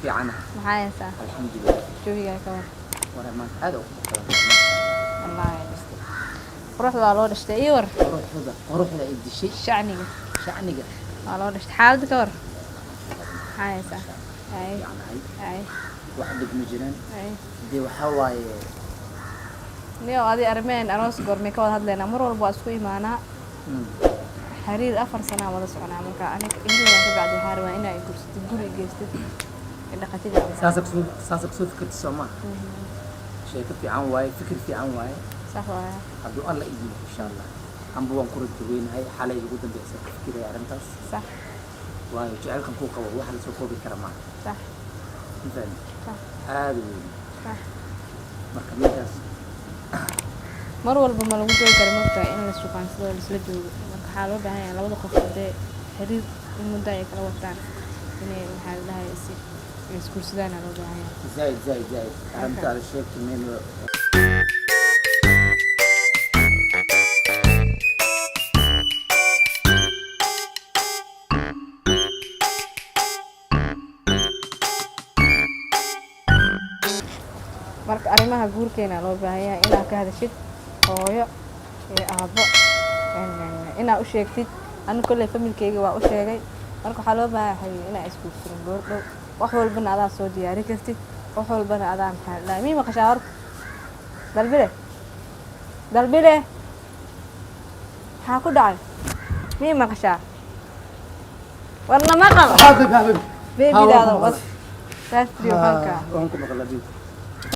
في عنها معايا صح الحمد لله شوفي قاعد كمان وأنا ما هذا والله روح والله اشتي ور أروح إلى إدي شيء شعني شعني والله اشتي حالك ور معايا صح أي يعني أي واحد بمجنن أي دي وحواي نيو هذه أرمين أروس قرمي كود هاد لنا مرة الباسكوي معنا حرير أفر سنة ولا سنة مركا أنا إني بعد الحارة إني كرست تقولي جست إنك تيجي ساسك سوف فكرة السماء شيء في عن واي فكر في عن واي صح واي عبد الله يجيب إن شاء الله عم بوان كرة وين هاي حالي يقول دم بيحسب كذا يا رمتاس صح واي جعلكم كوكا واحد سوكو بكرمان صح مثلا صح هذا صح مركبيناس mar walba ma lagu joogi karo markaa in la suqaansado la isla joogo marka waxaa loo baahan yahay labada qof hadee xiriir in muddo ay kala wataan inay maxaa la dhahay isguursadaan loo baahan yahay زايد أنت على الشيء كمين marka arrimaha guurkeena loo baahan yahay inaad ka hadashid hooyo iyo aabbo inaad u sheegtid aniga kolley familkeyga waa u sheegay marka waxaa loo baahan yahay inaad isguursanin goor dhow wax walbana adaa soo diyaari kartid wax walbana adaa maxaa la dhahay mii maqashaa horta dalbile maxaa ku dhacay mii maqashaa warna maqal حبيبي beebidaada was taas trio halkaa وانكم مغلبين